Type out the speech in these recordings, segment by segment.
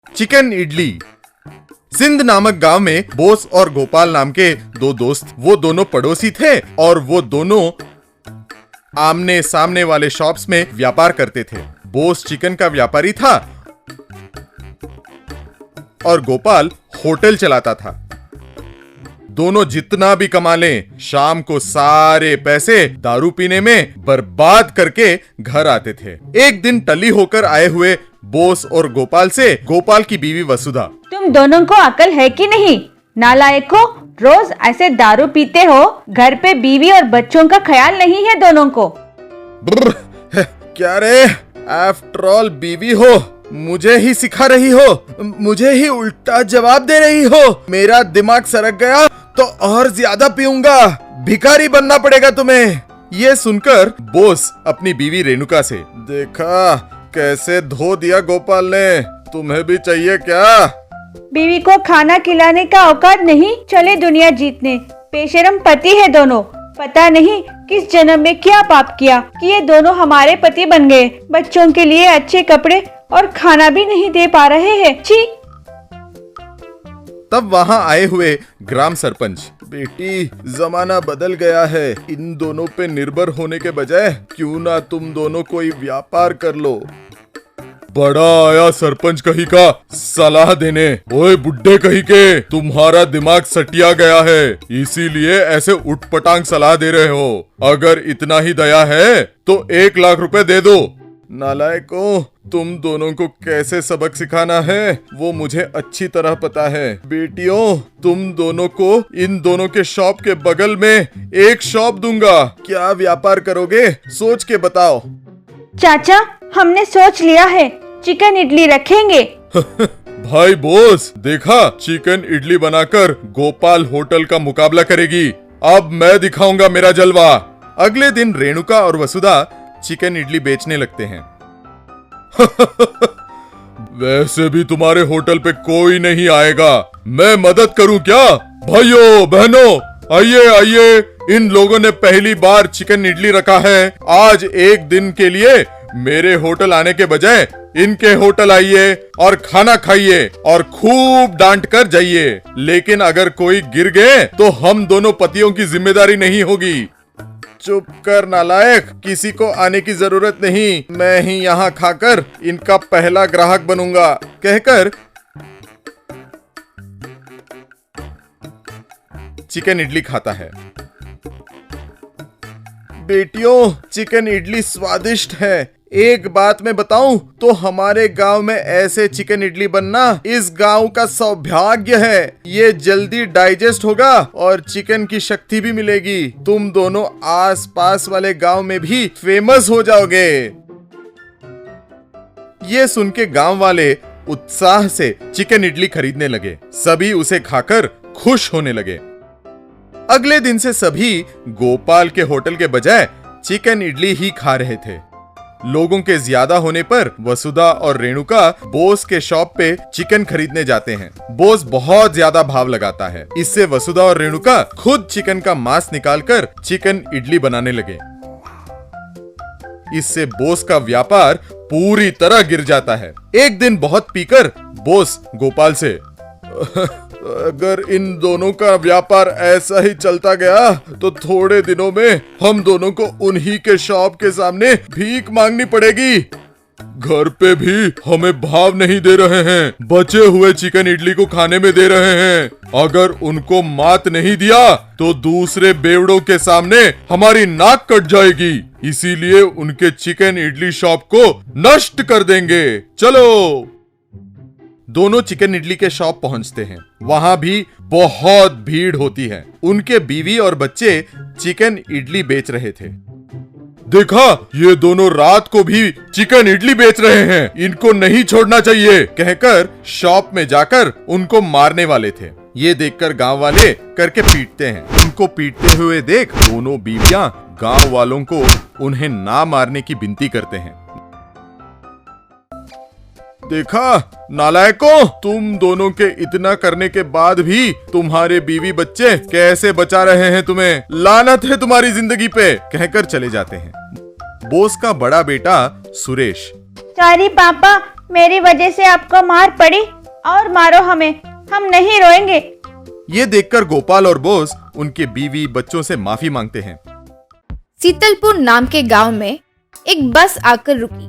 Chicken idli. Sindh नामक गांव में बोस और गोपाल नाम के दो दोस्त, वो दोनों पड़ोसी थे और वो दोनों आमने सामने वाले शॉप्स में व्यापार करते थे। बोस चिकन का व्यापारी था और गोपाल होटल चलाता था। दोनों जितना भी कमा लें, शाम को सारे पैसे दारू पीने में बर्बाद करके घर आते थे। एक दिन टली होकर आए हुए बोस और गोपाल से गोपाल की बीवी वसुधा, तुम दोनों को अकल है कि नहीं? नालायकों, रोज ऐसे दारू पीते हो, घर पे बीवी और बच्चों का ख्याल नहीं है दोनों को। क्या रे, आफ्टर ऑल बीवी हो, मुझे ही सिखा रही हो, मुझे ही उल्टा जवाब दे रही हो। मेरा दिमाग सरक गया तो और ज्यादा पीऊंगा, भिखारी बनना पड़ेगा तुम्हें। ये सुनकर बोस अपनी बीवी रेणुका से, देखा कैसे धो दिया गोपाल ने, तुम्हें भी चाहिए क्या? बीवी को खाना खिलाने का औकात नहीं, चले दुनिया जीतने। बेशरम पति है दोनों, पता नहीं किस जन्म में क्या पाप किया कि ये दोनों हमारे पति बन गए। बच्चों के लिए अच्छे कपड़े और खाना भी नहीं दे पा रहे हैं। छी। तब वहां आए हुए ग्राम सरपंच, बेटी जमाना बदल गया है, इन दोनों पे निर्भर होने के बजाय क्यों ना तुम दोनों कोई व्यापार कर लो। बड़ा आया सरपंच कहीं का सलाह देने। ओए बुड्ढे कहीं के, तुम्हारा दिमाग सटिया गया है, इसीलिए ऐसे उठपटांग सलाह दे रहे हो। अगर इतना ही दया है तो 1 लाख रुपए दे दो। नालायकों, तुम दोनों को कैसे सबक सिखाना है वो मुझे अच्छी तरह पता है। बेटियों, तुम दोनों को इन दोनों के शॉप के बगल में एक शॉप दूंगा। क्या व्यापार करोगे, सोच के बताओ। चाचा, हमने सोच लिया है, चिकन इडली रखेंगे। भाई बोस, देखा चिकन इडली बनाकर गोपाल होटल का मुकाबला करेगी। अब मैं दिखाऊंगा मेरा जलवा। अगले दिन रेणुका और वसुधा चिकन इडली बेचने लगते हैं। वैसे भी तुम्हारे होटल पे कोई नहीं आएगा, मैं मदद करूं क्या? भाइयों बहनों, आइए आइए, इन लोगों ने पहली बार चिकन इडली रखा है। आज एक दिन के लिए मेरे होटल आने के बजाय इनके होटल आइए और खाना खाइए और खूब डांट कर जाइए। लेकिन अगर कोई गिर गए तो हम दोनों पतियों की जिम्मेदारी नहीं होगी। चुप कर नालायक, किसी को आने की जरूरत नहीं, मैं ही यहाँ खाकर इनका पहला ग्राहक बनूंगा, कहकर चिकन इडली खाता है। बेटियों, चिकन इडली स्वादिष्ट है। एक बात मैं बताऊं तो हमारे गांव में ऐसे चिकन इडली बनना इस गांव का सौभाग्य है। ये जल्दी डाइजेस्ट होगा और चिकन की शक्ति भी मिलेगी। तुम दोनों आस-पास वाले गांव में भी फेमस हो जाओगे। ये सुन के गांव वाले उत्साह से चिकन इडली खरीदने लगे। सभी उसे खाकर खुश होने लगे। अगले दिन से सभी गोपाल के होटल के बजाय चिकन इडली ही खा रहे थे। लोगों के ज्यादा होने पर वसुधा और रेणुका बोस के शॉप पे चिकन खरीदने जाते हैं। बोस बहुत ज्यादा भाव लगाता है, इससे वसुधा और रेणुका खुद चिकन का मांस निकालकर चिकन इडली बनाने लगे। इससे बोस का व्यापार पूरी तरह गिर जाता है। एक दिन बहुत पीकर बोस गोपाल से, अगर इन दोनों का व्यापार ऐसा ही चलता गया तो थोड़े दिनों में हम दोनों को उन्हीं के शॉप के सामने भीख मांगनी पड़ेगी। घर पे भी हमें भाव नहीं दे रहे हैं, बचे हुए चिकन इडली को खाने में दे रहे हैं। अगर उनको मात नहीं दिया तो दूसरे बेवड़ों के सामने हमारी नाक कट जाएगी। इसीलिए उनके चिकन इडली शॉप को नष्ट कर देंगे। चलो। दोनों चिकन इडली के शॉप पहुंचते हैं। वहां भी बहुत भीड़ होती है। उनके बीवी और बच्चे चिकन इडली बेच रहे थे। देखा, ये दोनों रात को भी चिकन इडली बेच रहे हैं, इनको नहीं छोड़ना चाहिए, कहकर शॉप में जाकर उनको मारने वाले थे। ये देखकर गांव वाले करके पीटते हैं। उनको पीटते हुए देख दोनों बीवियां गांव वालों को उन्हें ना मारने की विनती करते हैं। देखा नालायकों, तुम दोनों के इतना करने के बाद भी तुम्हारे बीवी बच्चे कैसे बचा रहे हैं तुम्हें। लानत है तुम्हारी जिंदगी पे, कहकर चले जाते हैं। बोस का बड़ा बेटा सुरेश, सॉरी पापा, मेरी वजह से आपको मार पड़ी और मारो हमें, हम नहीं रोएंगे। ये देखकर गोपाल और बोस उनके बीवी बच्चों से माफी मांगते हैं। शीतलपुर नाम के गांव में एक बस आकर रुकी।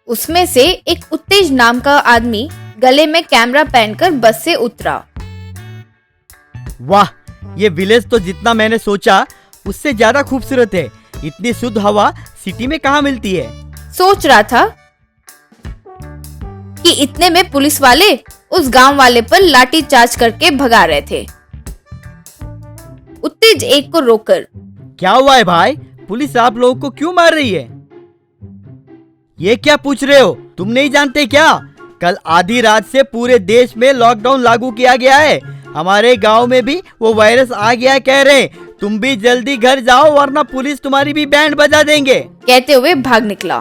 उसमें से एक उत्तेज नाम का आदमी गले में कैमरा पहनकर बस से उतरा। वाह, ये विलेज तो जितना मैंने सोचा उससे ज्यादा खूबसूरत है। इतनी शुद्ध हवा सिटी में कहाँ मिलती है? सोच रहा था कि इतने में पुलिस वाले उस गांव वाले पर लाठी चार्ज करके भगा रहे थे। उत्तेज एक को रोककर, क्या हुआ है भाई? पुलिस आप लोगों को क्यों मार रही है? ये क्या पूछ रहे हो? तुम नहीं जानते क्या? कल आधी रात से पूरे देश में लॉकडाउन लागू किया गया है। हमारे गांव में भी वो वायरस आ गया कह रहे। तुम भी जल्दी घर जाओ वरना पुलिस तुम्हारी भी बैंड बजा देंगे। कहते हुए भाग निकला।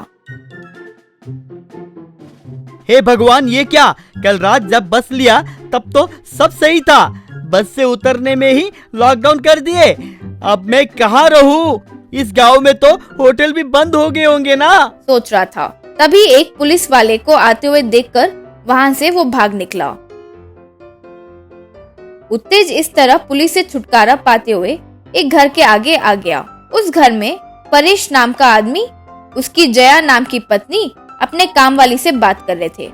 हे भगवान, ये क्या? कल रात जब बस लिया तब तो सब सही था। बस से उतरने में ही लॉकडाउन कर दिए। अब मैं कहाँ रहूं? इस गांव में तो होटल भी बंद हो गए होंगे ना। सोच रहा था, तभी एक पुलिस वाले को आते हुए देखकर वहां से वो भाग निकला। उत्तेज इस तरह पुलिस से छुटकारा पाते हुए एक घर के आगे आ गया। उस घर में परेश नाम का आदमी, उसकी जया नाम की पत्नी अपने काम वाली से बात कर रहे थे।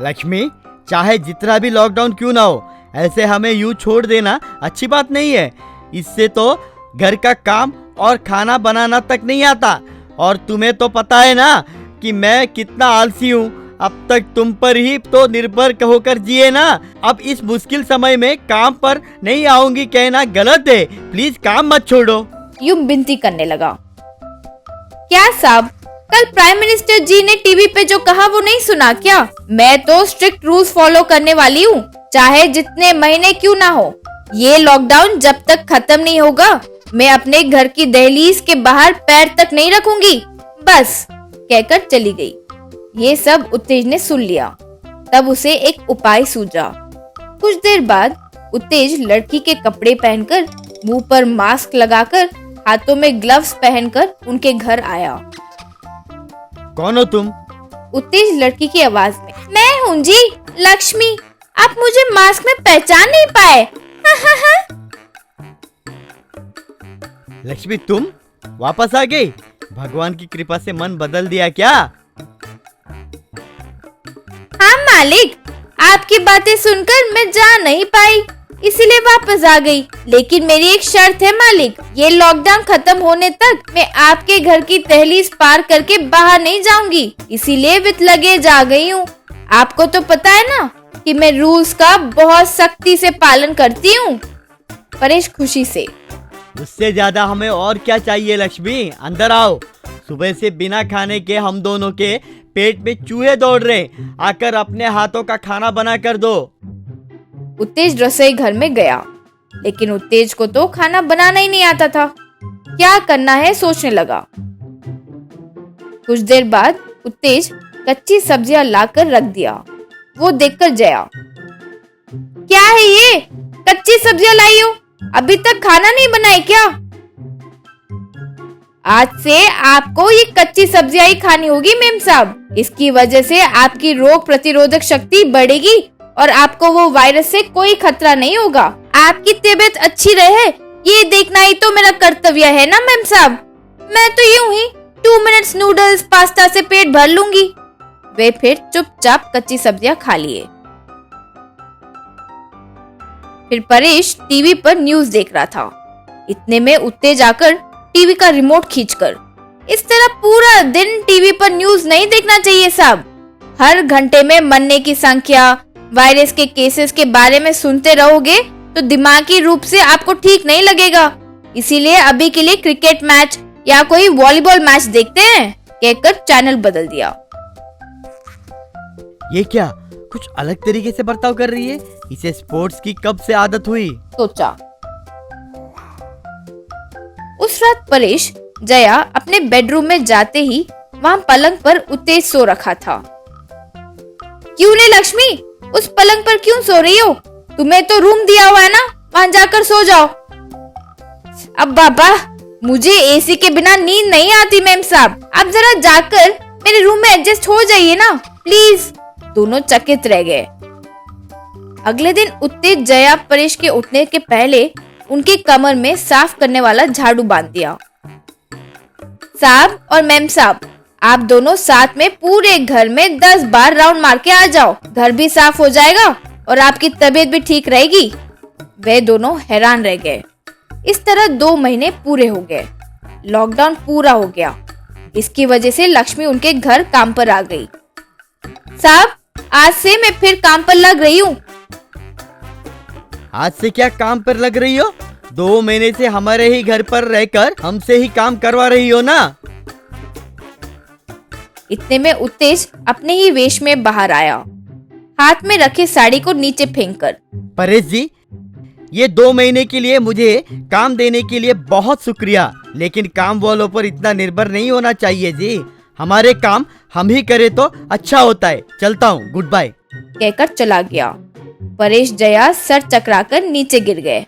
लक्ष्मी, चाहे जितना भी लॉकडाउन क्यों ना हो, ऐसे हमें यूं छोड़ देना अच्छी बात नहीं है। इससे तो घर का काम और खाना बनाना तक नहीं आता। और तुम्हें तो पता है ना कि मैं कितना आलसी हूँ। अब तक तुम पर ही तो निर्भर होकर जिए ना। अब इस मुश्किल समय में काम पर नहीं आऊंगी कहना गलत है। प्लीज काम मत छोड़ो। यूं विनती करने लगा। क्या साहब, कल प्राइम मिनिस्टर जी ने टीवी पे जो कहा वो नहीं सुना क्या? मैं तो स्ट्रिक्ट रूल्स फॉलो करने वाली हूँ, चाहे जितने महीने क्यों ना हो। ये लॉकडाउन जब तक खत्म नहीं होगा मैं अपने घर की दहलीज के बाहर पैर तक नहीं रखूंगी। बस, कहकर चली गई। ये सब उत्तेज ने सुन लिया। तब उसे एक उपाय सूझा। कुछ देर बाद उत्तेज लड़की के कपड़े पहनकर, मुंह पर मास्क लगाकर, हाथों में ग्लव्स पहनकर उनके घर आया। कौन हो तुम? उत्तेज लड़की की आवाज में। मैं हूँ जी, लक्ष्मी। आप मुझे मास्क में पहचान नहीं पाए? लक्ष्मी, तुम वापस आ गई? भगवान की कृपा से मन बदल दिया क्या? हाँ मालिक, आपकी बातें सुनकर मैं जा नहीं पाई, इसीलिए वापस आ गई। लेकिन मेरी एक शर्त है मालिक, ये लॉकडाउन खत्म होने तक मैं आपके घर की दहलीज पार करके बाहर नहीं जाऊंगी। इसीलिए विथ लगेज आ गई हूँ। आपको तो पता है ना कि मैं रूल्स का बहुत सख्ती से पालन करती हूँ। परेश खुशी से। उससे ज्यादा हमें और क्या चाहिए लक्ष्मी? अंदर आओ। सुबह से बिना खाने के हम दोनों के पेट में चूहे दौड़ रहे। आकर अपने हाथों का खाना बना कर दो। उत्तेज रसोई घर में गया, लेकिन उत्तेज को तो खाना बनाना ही नहीं आता था। क्या करना है सोचने लगा। कुछ देर बाद उत्तेज कच्ची सब्जियां लाकर रख दिया। वो देखकर जया, क्या है ये? कच्ची सब्जियां लाई हो? अभी तक खाना नहीं बनाई क्या? आज से आपको ये कच्ची सब्जियां ही खानी होगी मेम साहब। इसकी वजह से आपकी रोग प्रतिरोधक शक्ति बढ़ेगी और आपको वो वायरस से कोई खतरा नहीं होगा। आपकी तबीयत अच्छी रहे, ये देखना ही तो मेरा कर्तव्य है ना मेम साहब। मैं तो यूं ही 2 मिनट्स नूडल्स पास्ता से पेट भर लूंगी। वे फिर चुपचाप कच्ची सब्जियां खा लिए। फिर परेश टीवी पर न्यूज देख रहा था। इतने में उत्तेज आकर टीवी का रिमोट खींचकर, इस तरह पूरा दिन टीवी पर न्यूज नहीं देखना चाहिए साहब। हर घंटे में मरने की संख्या, वायरस के केसेस के बारे में सुनते रहोगे तो दिमागी रूप से आपको ठीक नहीं लगेगा। इसीलिए अभी के लिए क्रिकेट मैच या कोई वॉलीबॉल मैच देखते हैं, कहकर चैनल बदल दिया। ये क्या, कुछ अलग तरीके से बर्ताव कर रही है? इसे स्पोर्ट्स की कब से आदत हुई? सोचा। उस रात परेश जया अपने बेडरूम में जाते ही वहां पलंग पर उत्तेज सो रखा था। क्यों नहीं लक्ष्मी, उस पलंग पर क्यों सो रही हो? तुम्हें तो रूम दिया हुआ है ना, वहां जाकर सो जाओ। अब बाबा, मुझे एसी के बिना नींद नहीं आती मैम साहब, आप जरा जाकर मेरे रूम में एडजस्ट हो जाइए ना प्लीज। दोनों चकित रह गए। अगले दिन उत्तेज जया परेश के उठने के पहले उनकी कमर में साफ करने वाला झाड़ू बांध दिया। साहब और मैम साहब, आप दोनों साथ में पूरे घर में 10 बार राउंड मार के आ जाओ, घर भी साफ हो जाएगा और आपकी तबीयत भी ठीक रहेगी। वे दोनों हैरान रह गए। इस तरह 2 महीने पूरे हो गए। लॉकडाउन पूरा हो गया। इसकी वजह से लक्ष्मी उनके घर काम पर आ गई। साहब, आज से मैं फिर काम पर लग रही हूँ। आज से क्या काम पर लग रही हो? 2 महीने से हमारे ही घर पर रहकर हमसे ही काम करवा रही हो ना। इतने में उत्तेज अपने ही वेश में बाहर आया, हाथ में रखे साड़ी को नीचे फेंककर। परेश जी, ये 2 महीने के लिए मुझे काम देने के लिए बहुत शुक्रिया, लेकिन काम वालों पर इतना निर्भर नहीं होना चाहिए जी। हमारे काम हम ही करें तो अच्छा होता है। चलता हूँ, गुड बाय। कहकर चला गया। परेश जया सर चकराकर नीचे गिर गए।